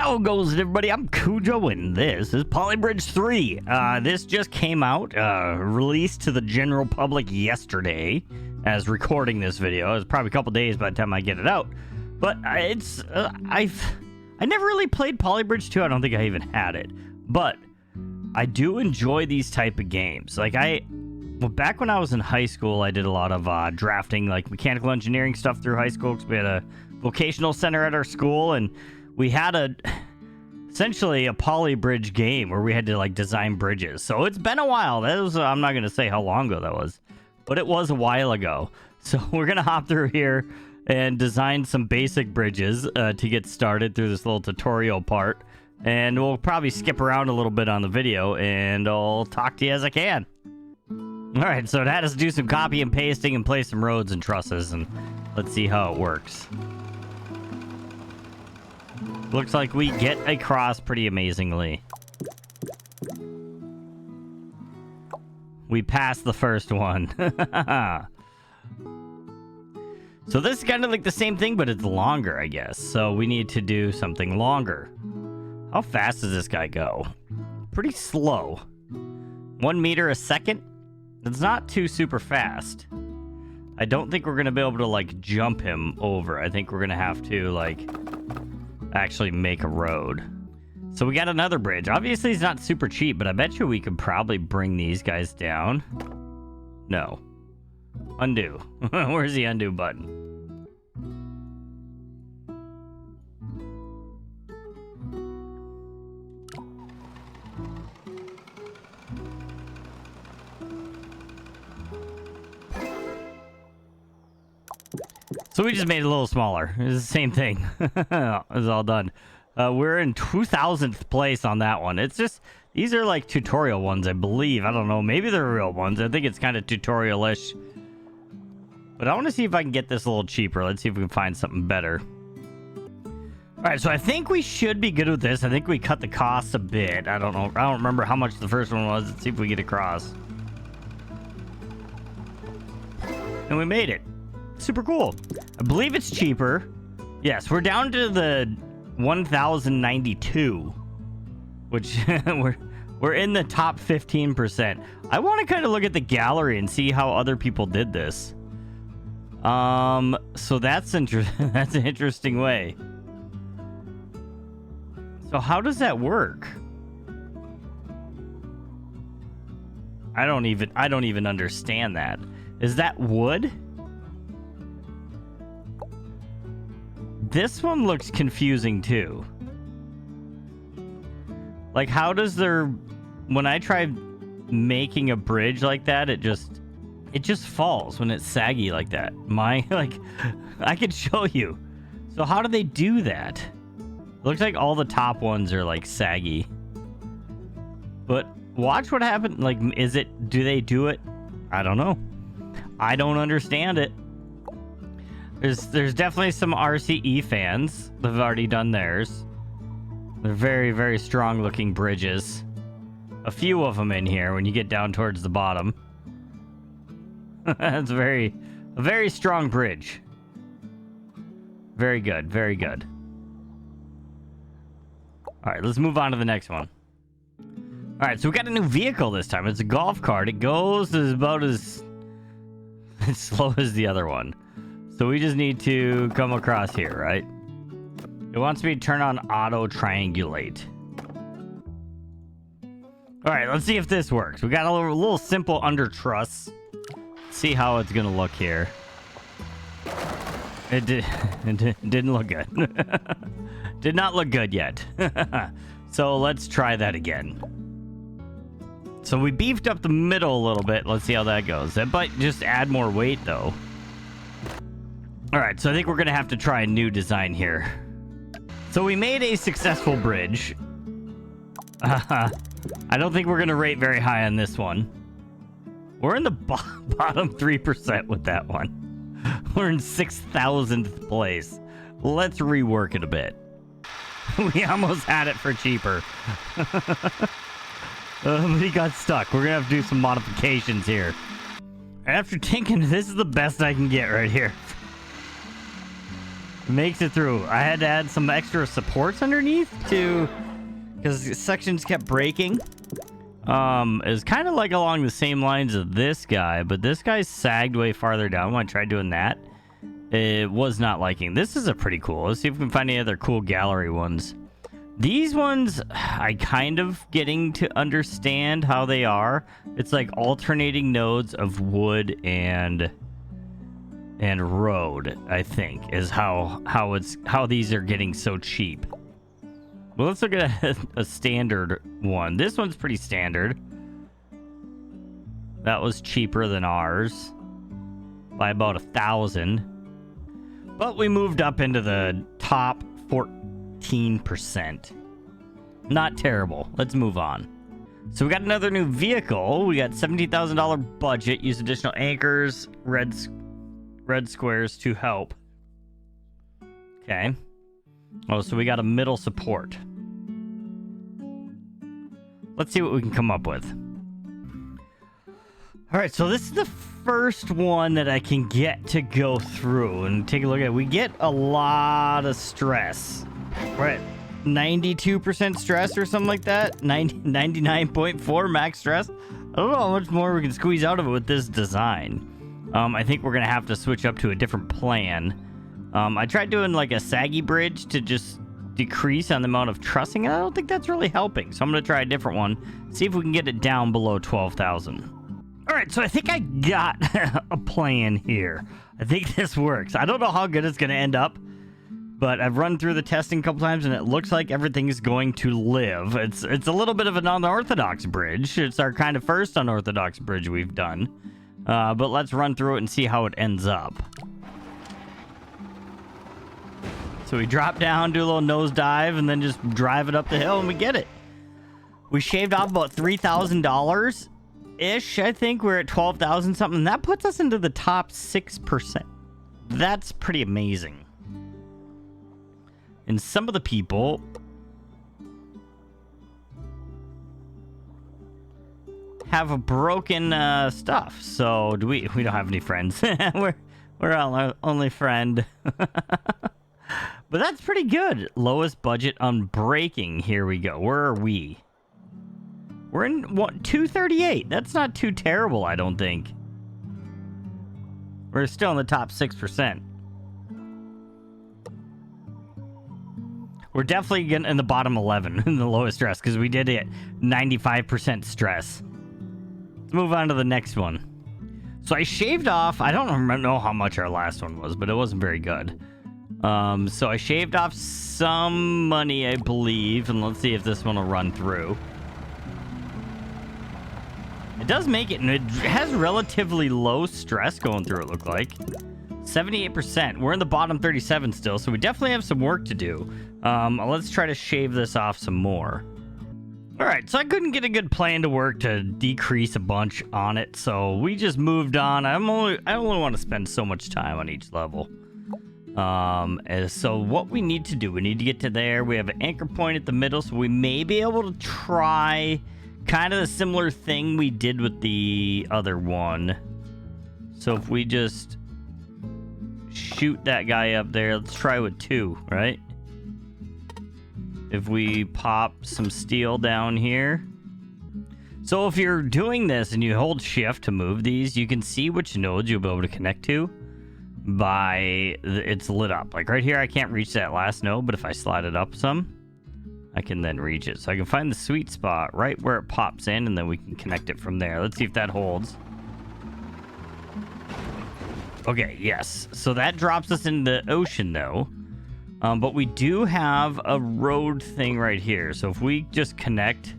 How goes it, everybody? I'm Cujo, and this is Polybridge 3. This just came out, released to the general public yesterday, as recording this video. It's probably a couple days by the time I get it out. But I never really played Polybridge 2. I don't think I even had it. But I do enjoy these type of games. Like, back when I was in high school, I did a lot of drafting, like mechanical engineering stuff through high school, because we had a vocational center at our school, and we had essentially a polybridge game where we had to like design bridges. So it's been a while. That was, I'm not going to say how long ago that was, but it was a while ago. So we're going to hop through here and design some basic bridges to get started through this little tutorial part. And we'll probably skip around a little bit on the video, and I'll talk to you as I can. All right, so it had us do some copy and pasting and place some roads and trusses, and let's see how it works. Looks like we get across pretty amazingly. We passed the first one. So this is kind of like the same thing, but it's longer, I guess. So we need to do something longer. How fast does this guy go? Pretty slow. 1 meter a second? It's not too super fast. I don't think we're going to be able to, like, jump him over. I think we're going to have to, like, actually make a road. So we got another bridge. Obviously, it's not super cheap, but I bet you we could probably bring these guys down. No. Undo. Where's the undo button? So we just made it a little smaller. It's the same thing. It's all done. We're in 2000th place on that one. It's just, these are like tutorial ones, I believe. I don't know. Maybe they're real ones. I think it's kind of tutorial-ish. But I want to see if I can get this a little cheaper. Let's see if we can find something better. All right, so I think we should be good with this. I think we cut the costs a bit. I don't know. I don't remember how much the first one was. Let's see if we get across. And we made it. Super cool. I believe it's cheaper. Yes, we're down to the 1092, which we're in the top 15%. I want to kind of look at the gallery and see how other people did this. So that's that's an interesting way. So how does that work? I don't even understand that. Is that wood? This one looks confusing too. Like, how does when I try making a bridge like that, it just falls when it's saggy like that. I could show you. So how do they do that? It looks like all the top ones are like saggy. But watch what happened. Like, do they do it? I don't know. I don't understand it. There's definitely some RCE fans that have already done theirs. They're very, very strong looking bridges. A few of them in here when you get down towards the bottom. That's a very strong bridge. Very good, very good. All right, let's move on to the next one. All right, so we got a new vehicle this time. It's a golf cart. It goes about as slow as the other one. So we just need to come across here, right? It wants me to turn on auto triangulate. All right, let's see if this works. We got a little simple under truss. See how it's gonna look here. It didn't look good. Did not look good yet. So let's try that again. So we beefed up the middle a little bit. Let's see how that goes. That might just add more weight though. All right, so I think we're gonna have to try a new design here. So we made a successful bridge. I don't think we're gonna rate very high on this one. We're in the bottom 3% with that one. We're in 6,000th place. Let's rework it a bit. We almost had it for cheaper. We got stuck. We're gonna have to do some modifications here. After thinking, this is the best I can get right here. Makes it through. I had to add some extra supports underneath because sections kept breaking. It's kind of like along the same lines of this guy, but this guy sagged way farther down when I tried doing that. It was not liking. This is a pretty cool. Let's see if we can find any other cool gallery ones. These ones, I kind of getting to understand how they are. It's like alternating nodes of wood and road, I think, is how these are getting so cheap. Well, let's look at a standard one. This one's pretty standard. That was cheaper than ours by about 1,000. But we moved up into the top 14%. Not terrible. Let's move on. So we got another new vehicle. We got $17,000 budget. Use additional anchors, red squares to help. Okay. Oh, so we got a middle support. Let's see what we can come up with. All right, so this is the first one that I can get to go through and take a look at. We get a lot of stress. We're at 92% stress or something like that. 99.4 max stress. I don't know how much more we can squeeze out of it with this design. I think we're going to have to switch up to a different plan. I tried doing like a saggy bridge to just decrease on the amount of trussing, and I don't think that's really helping. So I'm going to try a different one. See if we can get it down below 12,000. All right, so I think I got a plan here. I think this works. I don't know how good it's going to end up, but I've run through the testing a couple times, and it looks like everything is going to live. It's a little bit of an unorthodox bridge. It's our kind of first unorthodox bridge we've done. But let's run through it and see how it ends up. So we drop down, do a little nosedive, and then just drive it up the hill, and we get it. We shaved off about $3,000-ish, I think. We're at 12,000 something. That puts us into the top 6%. That's pretty amazing. And some of the people have a broken stuff. So do we don't have any friends. we're our only friend. But that's pretty good. Lowest budget on braking. Here we go. Where are we? We're in 238. That's not too terrible, I don't think. We're still in the top 6%. We're definitely in the bottom 11 in the lowest stress because we did it 95% stress. Let's move on to the next one. So I shaved off. I don't know how much our last one was, but it wasn't very good. So I shaved off some money, I believe, and let's see if this one will run through. It does make it, and it has relatively low stress going through, it looked like. 78%. We're in the bottom 37 still, so we definitely have some work to do. Let's try to shave this off some more. All right, so I couldn't get a good plan to work to decrease a bunch on it, so we just moved on. I only want to spend so much time on each level. So what we need to do, we need to get to there. We have an anchor point at the middle, so we may be able to try kind of a similar thing we did with the other one. So if we just shoot that guy up there, let's try with 2, right? If we pop some steel down here. So if you're doing this and you hold shift to move these, you can see which nodes you'll be able to connect to by it's lit up. Like right here, I can't reach that last node, but if I slide it up some, I can then reach it. So I can find the sweet spot right where it pops in, and then we can connect it from there. Let's see if that holds. Okay, yes. So that drops us in the ocean, though. But we do have a road thing right here. So if we just connect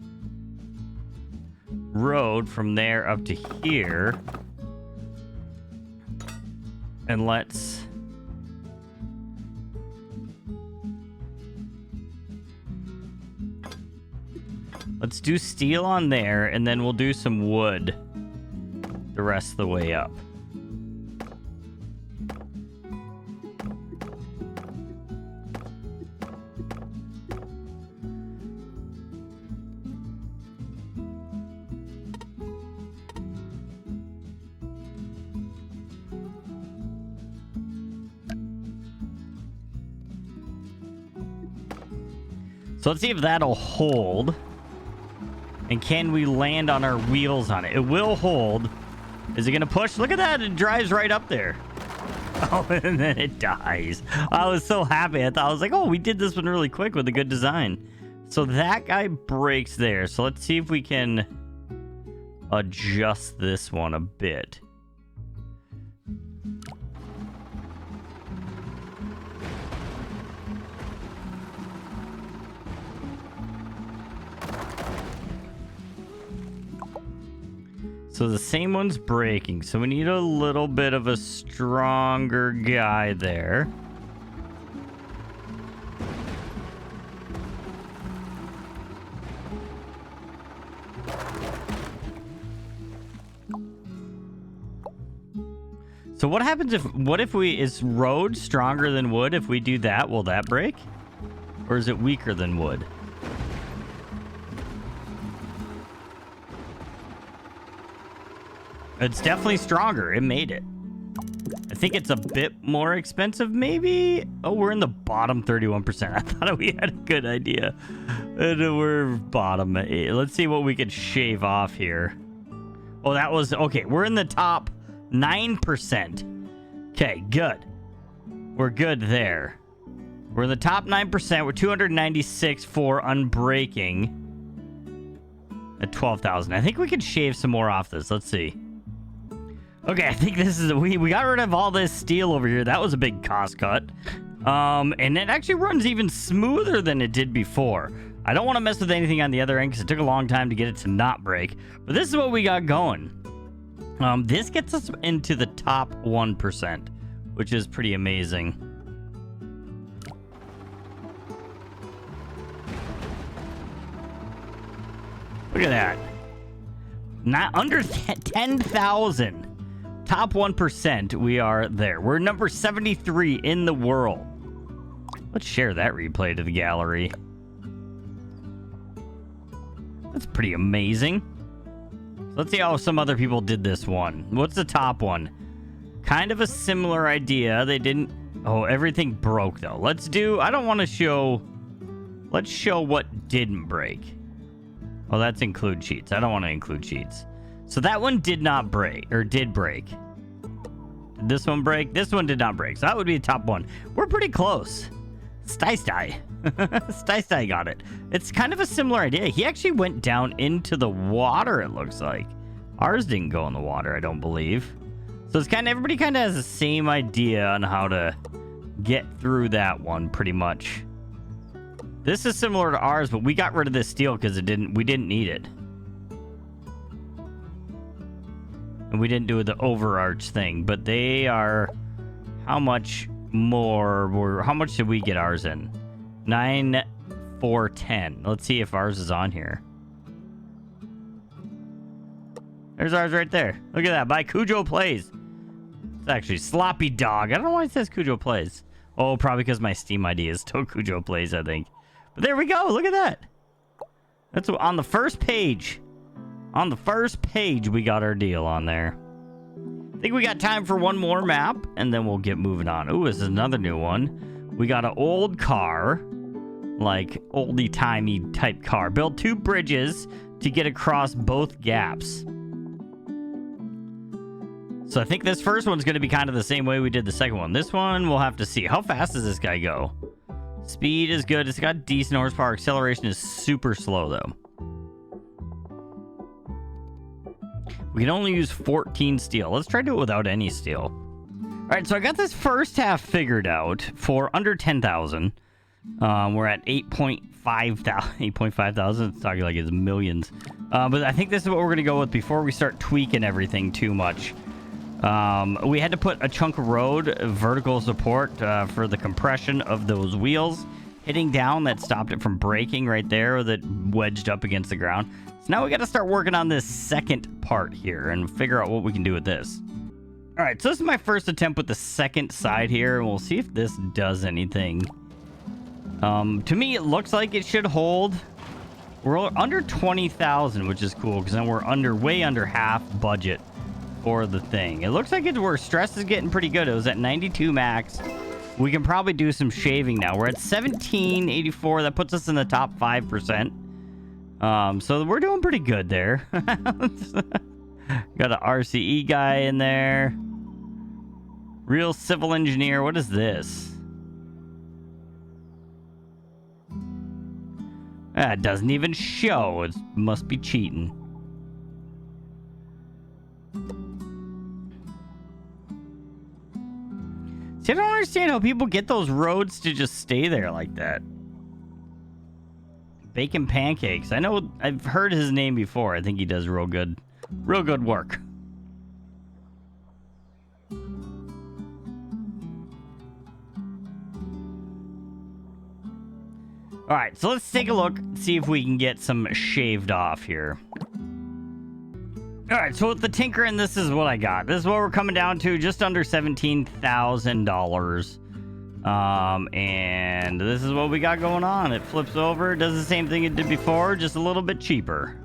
road from there up to here, and let's do steel on there, and then we'll do some wood the rest of the way up. So let's see if that'll hold. And can we land on our wheels on it? It will hold. Is it going to push? Look at that. It drives right up there. Oh, and then it dies. I was so happy. I was like, oh, we did this one really quick with a good design. So that guy breaks there. So let's see if we can adjust this one a bit. So the same one's breaking, so we need a little bit of a stronger guy there. So what happens is road stronger than wood? If we do that, will that break? Or is it weaker than wood? It's definitely stronger. It made it. I think it's a bit more expensive, maybe? Oh, we're in the bottom 31%. I thought we had a good idea. And we're bottom. Let's see what we could shave off here. Oh, that was... Okay, we're in the top 9%. Okay, good. We're good there. We're in the top 9%. We're 296 for unbreaking. At 12,000. I think we could shave some more off this. Let's see. Okay, I think this is... We got rid of all this steel over here. That was a big cost cut. And it actually runs even smoother than it did before. I don't want to mess with anything on the other end because it took a long time to get it to not break. But this is what we got going. This gets us into the top 1%, which is pretty amazing. Look at that. Not under 10,000. Top 1%, we are there. We're number 73 in the world. Let's share that replay to the gallery. That's pretty amazing. Let's see how some other people did this one. What's the top one? Kind of a similar idea. They didn't... Oh, everything broke, though. Let's do... I don't want to show... Let's show what didn't break. Oh, that's include cheats. I don't want to include cheats. So that one did not break, or did break. Did this one break? This one did not break. So that would be the top one. We're pretty close. Stai. Stai got it. It's kind of a similar idea. He actually went down into the water, it looks like. Ours didn't go in the water, I don't believe. So it's kind of, everybody kind of has the same idea on how to get through that one, pretty much. This is similar to ours, but we got rid of this steel because we didn't need it. And we didn't do the overarch thing, but they are... How much more... How much did we get ours in? 9,410. Let's see if ours is on here. There's ours right there. Look at that. By Cujo Plays. It's actually Sloppy Dog. I don't know why it says Cujo Plays. Oh, probably because my Steam ID is still Cujo Plays, I think. But there we go. Look at that. That's on the first page. On the first page, we got our deal on there. I think we got time for one more map, and then we'll get moving on. Ooh, this is another new one. We got an old car, like oldie-timey type car. Build 2 bridges to get across both gaps. So I think this first one's going to be kind of the same way we did the second one. This one, we'll have to see. How fast does this guy go? Speed is good. It's got decent horsepower. Acceleration is super slow, though. We can only use 14 steel. Let's try to do it without any steel. All right, so I got this first half figured out for under 10,000. We're at 8.5 thousand. It's talking like it's millions. But I think this is what we're going to go with before we start tweaking everything too much. We had to put a chunk of road vertical support for the compression of those wheels. Hitting down, that stopped it from breaking right there, that wedged up against the ground. So now we got to start working on this second part here and figure out what we can do with this. All right, so this is my first attempt with the second side here, and we'll see if this does anything. To me, it looks like it should hold. We're under 20,000, which is cool, because then we're way under half budget for the thing. It looks like where stress is getting pretty good. It was at 92 max. we can probably do some shaving now. We're at 1784. That puts us in the top 5%. So we're doing pretty good there. Got an RCE guy in there. Real civil engineer. What is this? That doesn't even show. It must be cheating. See, I don't understand how people get those roads to just stay there like that. Bacon Pancakes. I know I've heard his name before. I think he does real good work. All right, so let's take a look, see if we can get some shaved off here. All right, so with the tinkering, this is what I got. This is what we're coming down to, just under $17,000. And this is what we got going on. It flips over, does the same thing it did before, just a little bit cheaper.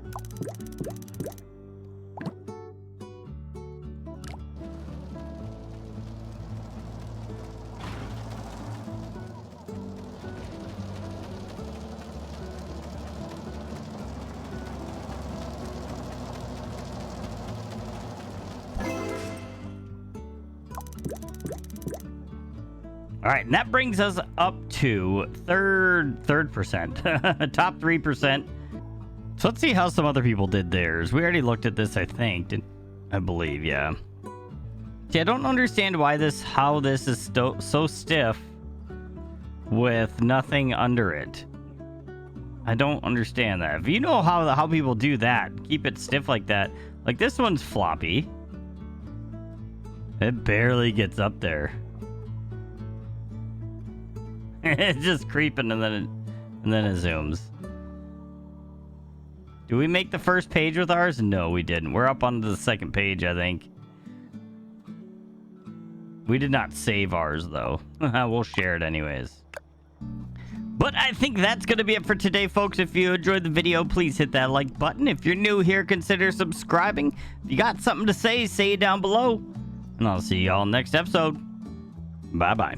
All right, and that brings us up to third percent, top 3%. So let's see how some other people did theirs. We already looked at this, I think, I believe, yeah. See, I don't understand how this is so stiff with nothing under it. I don't understand that. If you know how people do that, keep it stiff like that. Like this one's floppy. It barely gets up there. It's just creeping and then it zooms. Do we make the first page with ours? No, we didn't. We're up on the second page, I think. We did not save ours, though. We'll share it anyways. But I think that's going to be it for today, folks. If you enjoyed the video, please hit that like button. If you're new here, consider subscribing. If you got something to say it down below. And I'll see y'all next episode. Bye-bye.